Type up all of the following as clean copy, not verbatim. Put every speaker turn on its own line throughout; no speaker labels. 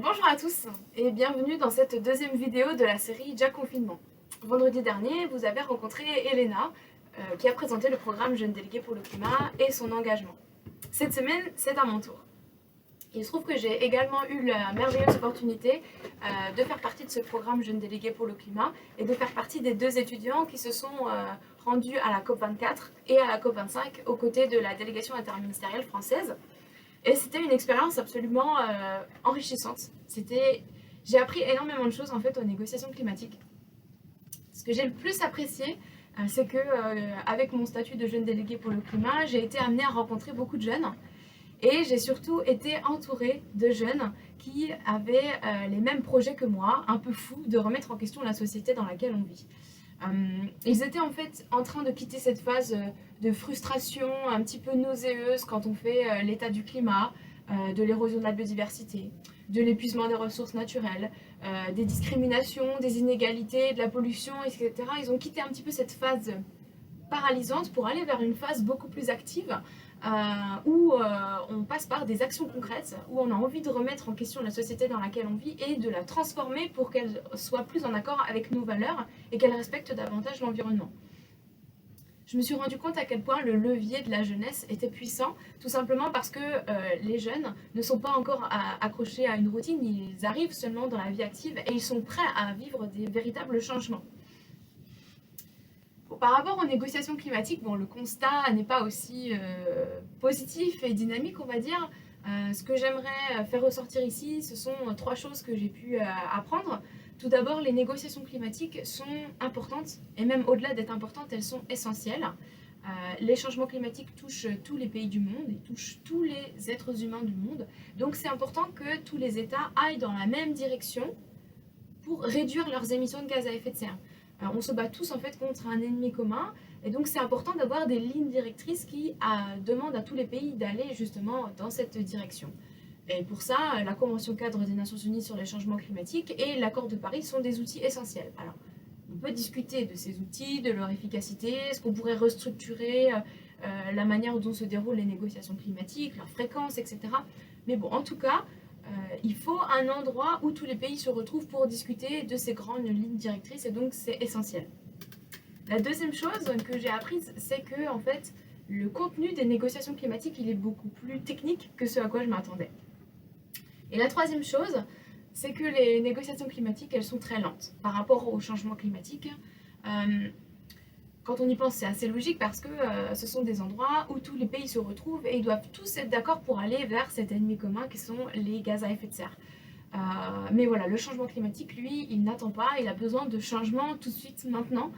Bonjour à tous et bienvenue dans cette deuxième vidéo de la série Jack Confinement. Vendredi dernier, vous avez rencontré Elena qui a présenté le programme Jeunes délégués pour le climat et son engagement. Cette semaine, c'est à mon tour. Il se trouve que j'ai également eu la merveilleuse opportunité de faire partie de ce programme Jeunes délégués pour le climat et de faire partie des deux étudiants qui se sont rendus à la COP24 et à la COP25 aux côtés de la délégation interministérielle française. Et c'était une expérience absolument enrichissante. J'ai appris énormément de choses en fait aux négociations climatiques. Ce que j'ai le plus apprécié, c'est que avec mon statut de jeune délégué pour le climat, j'ai été amenée à rencontrer beaucoup de jeunes. Et j'ai surtout été entourée de jeunes qui avaient les mêmes projets que moi, un peu fous, de remettre en question la société dans laquelle on vit. Ils étaient en fait en train de quitter cette phase de frustration un petit peu nauséeuse quand on fait l'état du climat, de l'érosion de la biodiversité, de l'épuisement des ressources naturelles, des discriminations, des inégalités, de la pollution, etc. Ils ont quitté un petit peu cette phase paralysante pour aller vers une phase beaucoup plus active où on passe par des actions concrètes, où on a envie de remettre en question la société dans laquelle on vit et de la transformer pour qu'elle soit plus en accord avec nos valeurs et qu'elle respecte davantage l'environnement. Je me suis rendu compte à quel point le levier de la jeunesse était puissant, tout simplement parce que les jeunes ne sont pas encore accrochés à une routine, ils arrivent seulement dans la vie active et ils sont prêts à vivre des véritables changements. Par rapport aux négociations climatiques, bon, le constat n'est pas aussi positif et dynamique, on va dire. Ce que j'aimerais faire ressortir ici, ce sont trois choses que j'ai pu apprendre. Tout d'abord, les négociations climatiques sont importantes, et même au-delà d'être importantes, elles sont essentielles. Les changements climatiques touchent tous les pays du monde et touchent tous les êtres humains du monde. Donc c'est important que tous les États aillent dans la même direction pour réduire leurs émissions de gaz à effet de serre. On se bat tous en fait contre un ennemi commun et donc c'est important d'avoir des lignes directrices qui demandent à tous les pays d'aller justement dans cette direction. Et pour ça, la Convention cadre des Nations Unies sur les changements climatiques et l'accord de Paris sont des outils essentiels. Alors, on peut discuter de ces outils, de leur efficacité, est-ce qu'on pourrait restructurer la manière dont se déroulent les négociations climatiques, leur fréquence, etc. Mais bon, en tout cas, il faut un endroit où tous les pays se retrouvent pour discuter de ces grandes lignes directrices et donc c'est essentiel. La deuxième chose que j'ai apprise, c'est que en fait, le contenu des négociations climatiques, il est beaucoup plus technique que ce à quoi je m'attendais. Et la troisième chose, c'est que les négociations climatiques, elles sont très lentes par rapport au changement climatique. Quand on y pense, c'est assez logique parce que ce sont des endroits où tous les pays se retrouvent et ils doivent tous être d'accord pour aller vers cet ennemi commun qui sont les gaz à effet de serre. Mais voilà, le changement climatique, lui, il n'attend pas, il a besoin de changements tout de suite, maintenant.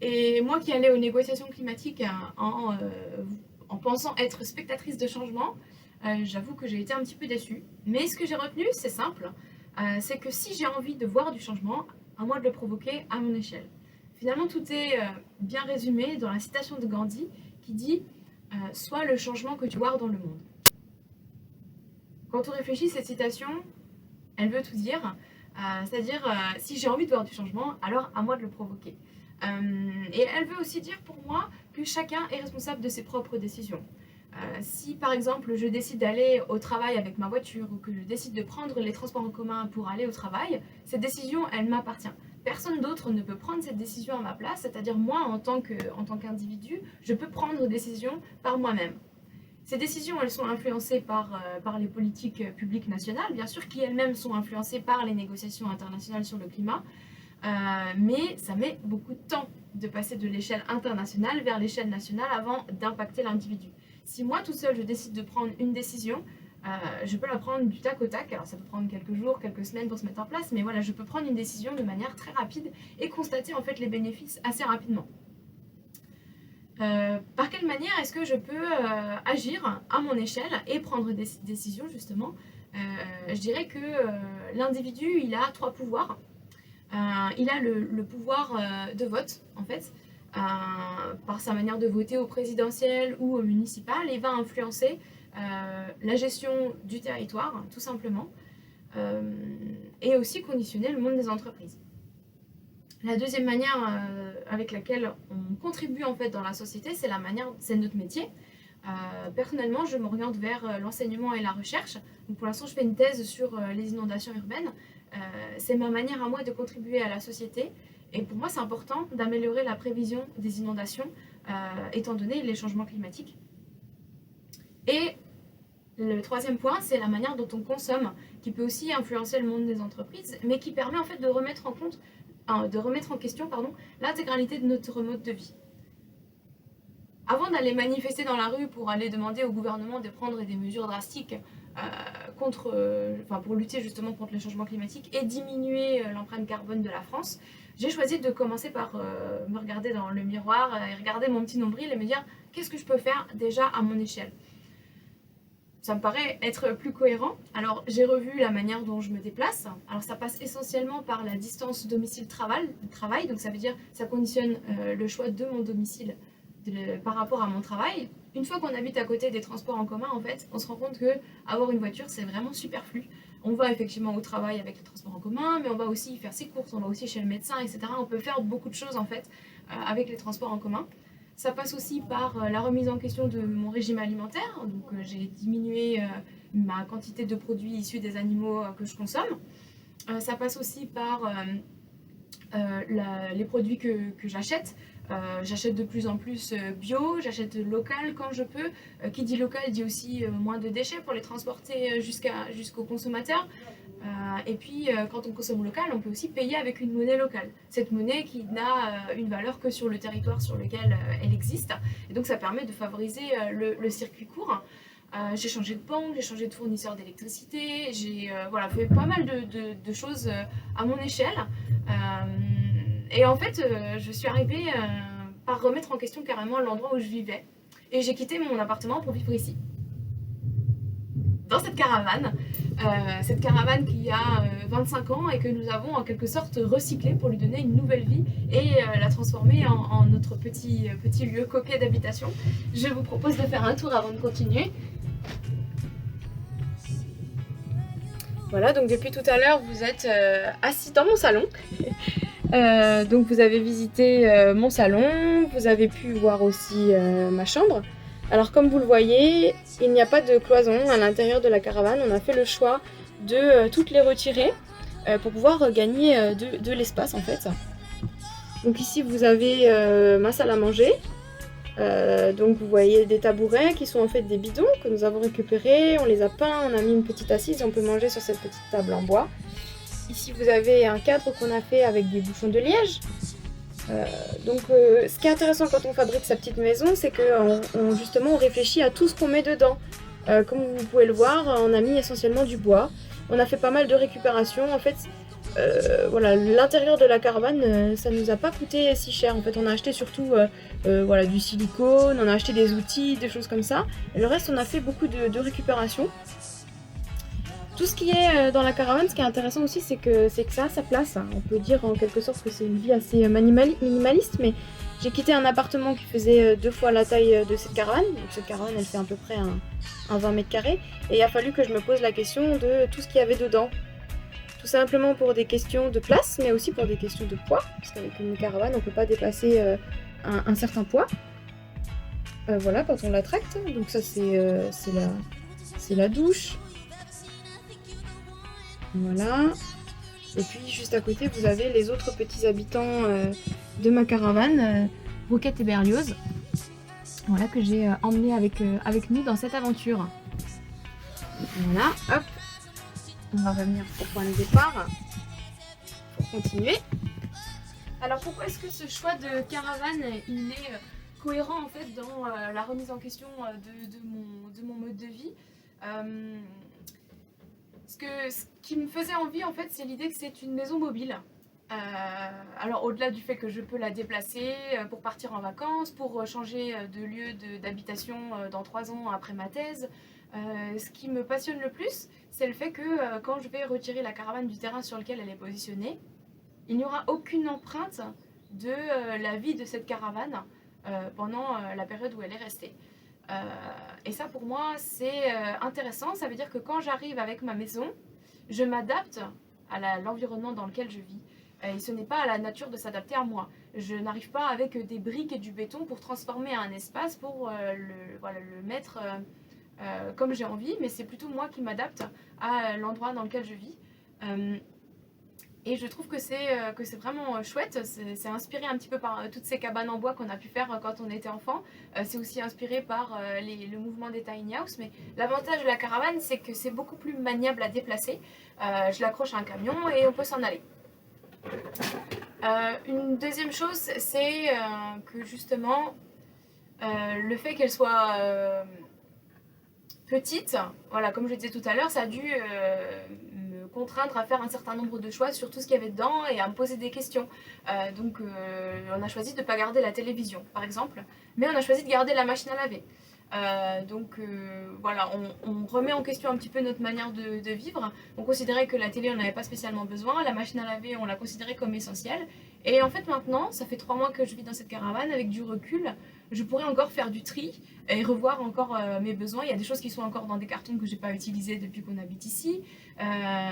Et moi qui allais aux négociations climatiques en pensant être spectatrice de changement, j'avoue que j'ai été un petit peu déçue. Mais ce que j'ai retenu, c'est simple, c'est que si j'ai envie de voir du changement, à moi de le provoquer à mon échelle. Finalement, tout est bien résumé dans la citation de Gandhi qui dit « Sois le changement que tu vois dans le monde ». Quand on réfléchit, cette citation, elle veut tout dire. C'est-à-dire, si j'ai envie de voir du changement, alors à moi de le provoquer. Et elle veut aussi dire pour moi que chacun est responsable de ses propres décisions. Si par exemple je décide d'aller au travail avec ma voiture ou que je décide de prendre les transports en commun pour aller au travail, cette décision, elle m'appartient. Personne d'autre ne peut prendre cette décision à ma place, c'est-à-dire moi en tant qu'individu, je peux prendre des décisions par moi-même. Ces décisions, elles sont influencées par les politiques publiques nationales, bien sûr, qui elles-mêmes sont influencées par les négociations internationales sur le climat, mais ça met beaucoup de temps de passer de l'échelle internationale vers l'échelle nationale avant d'impacter l'individu. Si moi, tout seul, je décide de prendre une décision, je peux la prendre du tac au tac. Alors ça peut prendre quelques jours, quelques semaines pour se mettre en place, mais voilà, je peux prendre une décision de manière très rapide et constater en fait les bénéfices assez rapidement. Par quelle manière est-ce que je peux agir à mon échelle et prendre des décisions justement Je dirais que l'individu, il a trois pouvoirs. Il a le pouvoir de vote, en fait, par sa manière de voter au présidentiel ou au municipal, et va influencer la gestion du territoire, tout simplement, et aussi conditionner le monde des entreprises. La deuxième manière avec laquelle on contribue en fait dans la société, c'est notre métier. Personnellement, je m'oriente vers l'enseignement et la recherche. Donc pour l'instant, je fais une thèse sur les inondations urbaines. C'est ma manière à moi de contribuer à la société. Et pour moi, c'est important d'améliorer la prévision des inondations, étant donné les changements climatiques. Et le troisième point, c'est la manière dont on consomme, qui peut aussi influencer le monde des entreprises, mais qui permet en fait de remettre en question l'intégralité de notre mode de vie. Avant d'aller manifester dans la rue pour aller demander au gouvernement de prendre des mesures drastiques pour lutter justement contre le changement climatique et diminuer l'empreinte carbone de la France, j'ai choisi de commencer par me regarder dans le miroir et regarder mon petit nombril et me dire qu'est-ce que je peux faire déjà à mon échelle. Ça me paraît être plus cohérent. Alors j'ai revu la manière dont je me déplace. Alors ça passe essentiellement par la distance domicile-travail, donc ça veut dire ça conditionne le choix de mon domicile par rapport à mon travail. Une fois qu'on habite à côté des transports en commun, en fait, on se rend compte que avoir une voiture, c'est vraiment superflu. On va effectivement au travail avec les transports en commun, mais on va aussi faire ses courses, on va aussi chez le médecin, etc. On peut faire beaucoup de choses en fait avec les transports en commun. Ça passe aussi par la remise en question de mon régime alimentaire. Donc j'ai diminué ma quantité de produits issus des animaux que je consomme. Ça passe aussi par les produits que j'achète. J'achète de plus en plus bio, j'achète local quand je peux. Qui dit local dit aussi moins de déchets pour les transporter jusqu'au consommateur. Et puis quand on consomme local, on peut aussi payer avec une monnaie locale. Cette monnaie qui n'a une valeur que sur le territoire sur lequel elle existe. Et donc ça permet de favoriser le circuit court. J'ai changé de banque, j'ai changé de fournisseur d'électricité, j'ai fait pas mal de choses à mon échelle. Et en fait, je suis arrivée par remettre en question carrément l'endroit où je vivais. Et j'ai quitté mon appartement pour vivre ici. Dans cette caravane qui a 25 ans et que nous avons en quelque sorte recyclée pour lui donner une nouvelle vie et la transformer en notre petit lieu coquet d'habitation. Je vous propose de faire un tour avant de continuer. Voilà, donc depuis tout à l'heure, vous êtes assis dans mon salon. Donc vous avez visité mon salon, vous avez pu voir aussi ma chambre. Alors comme vous le voyez, il n'y a pas de cloison à l'intérieur de la caravane. On a fait le choix de toutes les retirer pour pouvoir gagner de l'espace en fait. Donc ici vous avez ma salle à manger. Donc vous voyez des tabourets qui sont en fait des bidons que nous avons récupérés. On les a peints, on a mis une petite assise et on peut manger sur cette petite table en bois. Ici vous avez un cadre qu'on a fait avec des bouchons de liège. Ce qui est intéressant quand on fabrique sa petite maison, c'est qu'on justement on réfléchit à tout ce qu'on met dedans. Comme vous pouvez le voir, on a mis essentiellement du bois. On a fait pas mal de récupération. En fait, l'intérieur de la caravane, ça nous a pas coûté si cher. En fait, on a acheté surtout du silicone, on a acheté des outils, des choses comme ça. Et le reste, on a fait beaucoup de récupération. Tout ce qui est dans la caravane, ce qui est intéressant aussi, c'est que ça a sa place. On peut dire en quelque sorte que c'est une vie assez minimaliste, mais j'ai quitté un appartement qui faisait 2 fois la taille de cette caravane. Donc cette caravane, elle fait à peu près un 20 mètres carrés. Et il a fallu que je me pose la question de tout ce qu'il y avait dedans. Tout simplement pour des questions de place, mais aussi pour des questions de poids. Parce qu'avec une caravane, on ne peut pas dépasser un certain poids. Quand on la tracte. Donc ça, c'est la douche. Voilà. Et puis juste à côté, vous avez les autres petits habitants de ma caravane, Roquette et Berlioz. Voilà, que j'ai emmené avec nous dans cette aventure. Voilà, hop. On va revenir au point de départ pour continuer. Alors pourquoi est-ce que ce choix de caravane il est cohérent en fait dans la remise en question de mon mode de vie? Ce qui me faisait envie en fait, c'est l'idée que c'est une maison mobile. Alors au-delà du fait que je peux la déplacer pour partir en vacances, pour changer de lieu d'habitation dans 3 ans après ma thèse, ce qui me passionne le plus, c'est le fait que quand je vais retirer la caravane du terrain sur lequel elle est positionnée, il n'y aura aucune empreinte de la vie de cette caravane pendant la période où elle est restée. Et ça pour moi c'est intéressant, ça veut dire que quand j'arrive avec ma maison, je m'adapte à l'environnement dans lequel je vis. et ce n'est pas à la nature de s'adapter à moi. Je n'arrive pas avec des briques et du béton pour transformer un espace, pour voilà, le mettre comme j'ai envie, mais c'est plutôt moi qui m'adapte à l'endroit dans lequel je vis. Et je trouve que c'est vraiment chouette. C'est inspiré un petit peu par toutes ces cabanes en bois qu'on a pu faire quand on était enfant. C'est aussi inspiré par le mouvement des tiny house. Mais l'avantage de la caravane, c'est que c'est beaucoup plus maniable à déplacer. Je l'accroche à un camion et on peut s'en aller. Une deuxième chose, c'est que justement, le fait qu'elle soit petite, voilà, comme je le disais tout à l'heure, ça a dû me contraindre à faire un certain nombre de choix sur tout ce qu'il y avait dedans et à me poser des questions. Donc on a choisi de ne pas garder la télévision, par exemple, mais on a choisi de garder la machine à laver. Voilà, on remet en question un petit peu notre manière de vivre. On considérait que la télé, on n'avait pas spécialement besoin. La machine à laver, on l'a considérée comme essentielle. Et en fait, maintenant, ça fait 3 mois que je vis dans cette caravane. Avec du recul, je pourrais encore faire du tri et revoir encore mes besoins. Il y a des choses qui sont encore dans des cartons que j'ai pas utilisés depuis qu'on habite ici.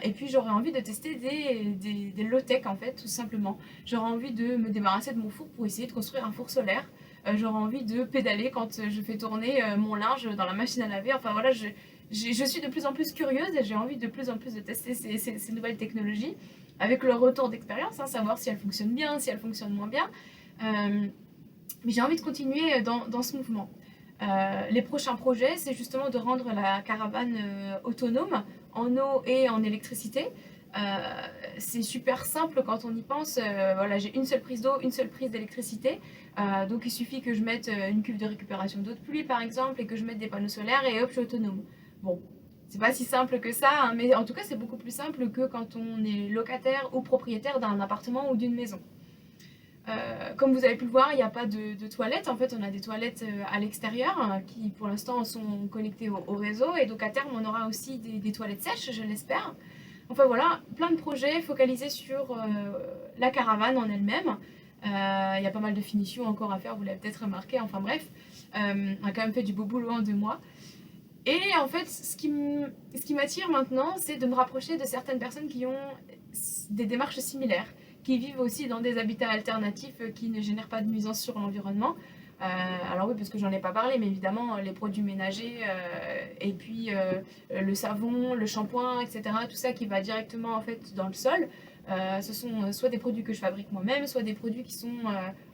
Et puis, j'aurais envie de tester des low-tech, en fait, tout simplement. J'aurais envie de me débarrasser de mon four pour essayer de construire un four solaire. J'aurais envie de pédaler quand je fais tourner mon linge dans la machine à laver. Enfin voilà, je suis de plus en plus curieuse et j'ai envie de plus en plus de tester ces nouvelles technologies avec leur retour d'expérience, hein, savoir si elles fonctionnent bien, si elles fonctionnent moins bien. Mais j'ai envie de continuer dans ce mouvement. Les prochains projets, c'est justement de rendre la caravane autonome en eau et en électricité. C'est super simple quand on y pense. Voilà, j'ai une seule prise d'eau, une seule prise d'électricité. Donc il suffit que je mette une cuve de récupération d'eau de pluie par exemple et que je mette des panneaux solaires et hop, je suis autonome. Bon, c'est pas si simple que ça, hein, mais en tout cas c'est beaucoup plus simple que quand on est locataire ou propriétaire d'un appartement ou d'une maison. Comme vous avez pu le voir, il n'y a pas de toilettes. En fait, on a des toilettes à l'extérieur qui, pour l'instant, sont connectées au réseau. Et donc, à terme, on aura aussi des toilettes sèches, je l'espère. Enfin, voilà, plein de projets focalisés sur la caravane en elle-même. Il y a pas mal de finitions encore à faire, vous l'avez peut-être remarqué. Enfin, bref, on a quand même fait du beau boulot en 2 mois. Et en fait, ce qui m'attire maintenant, c'est de me rapprocher de certaines personnes qui ont des démarches similaires, qui vivent aussi dans des habitats alternatifs qui ne génèrent pas de nuisance sur l'environnement. Alors oui, parce que j'en ai pas parlé, mais évidemment, les produits ménagers, et puis le savon, le shampoing, etc., tout ça qui va directement en fait dans le sol, ce sont soit des produits que je fabrique moi-même, soit des produits qui sont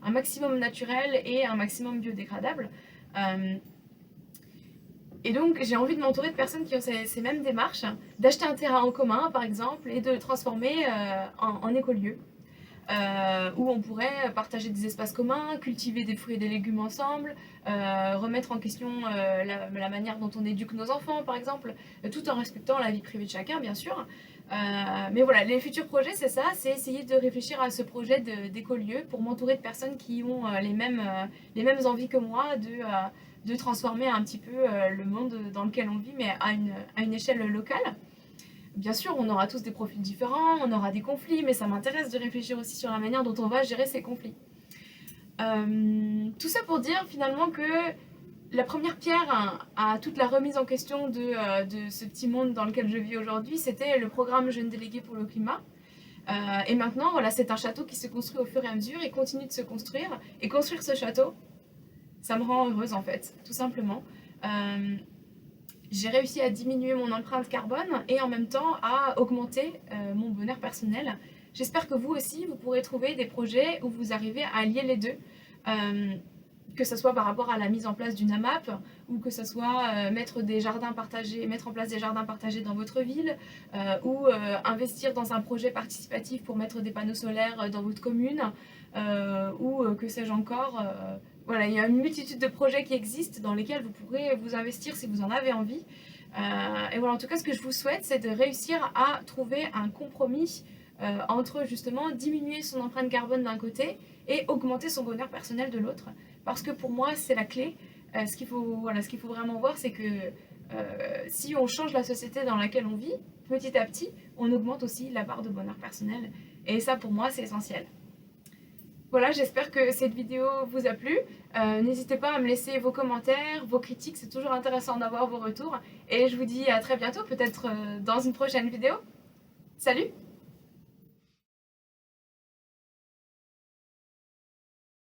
un maximum naturels et un maximum biodégradables. Et donc, j'ai envie de m'entourer de personnes qui ont ces mêmes démarches, d'acheter un terrain en commun, par exemple, et de le transformer en écolieu, où on pourrait partager des espaces communs, cultiver des fruits et des légumes ensemble, remettre en question la manière dont on éduque nos enfants, par exemple, tout en respectant la vie privée de chacun, bien sûr. Mais voilà, les futurs projets, c'est ça, c'est essayer de réfléchir à ce projet d'écolieu pour m'entourer de personnes qui ont les mêmes envies que moi de transformer un petit peu le monde dans lequel on vit, mais à une échelle locale. Bien sûr, on aura tous des profils différents, on aura des conflits, mais ça m'intéresse de réfléchir aussi sur la manière dont on va gérer ces conflits. Tout ça pour dire finalement que la première pierre à toute la remise en question de ce petit monde dans lequel je vis aujourd'hui, c'était le programme Jeunes délégués pour le climat. Et maintenant, voilà, c'est un château qui se construit au fur et à mesure et continue de se construire. Et construire ce château, ça me rend heureuse en fait, tout simplement. J'ai réussi à diminuer mon empreinte carbone et en même temps à augmenter mon bonheur personnel. J'espère que vous aussi, vous pourrez trouver des projets où vous arrivez à allier les deux. Que ce soit par rapport à la mise en place d'une AMAP ou que ce soit mettre en place des jardins partagés dans votre ville ou investir dans un projet participatif pour mettre des panneaux solaires dans votre commune ou que sais-je encore. Voilà, il y a une multitude de projets qui existent dans lesquels vous pourrez vous investir si vous en avez envie. Et voilà, en tout cas, ce que je vous souhaite, c'est de réussir à trouver un compromis entre justement diminuer son empreinte carbone d'un côté et augmenter son bonheur personnel de l'autre. Parce que pour moi, c'est la clé. Ce qu'il faut vraiment voir, c'est que si on change la société dans laquelle on vit, petit à petit, on augmente aussi la barre de bonheur personnel. Et ça, pour moi, c'est essentiel. Voilà, j'espère que cette vidéo vous a plu. N'hésitez pas à me laisser vos commentaires, vos critiques, c'est toujours intéressant d'avoir vos retours. Et je vous dis à très bientôt, peut-être dans une prochaine vidéo. Salut!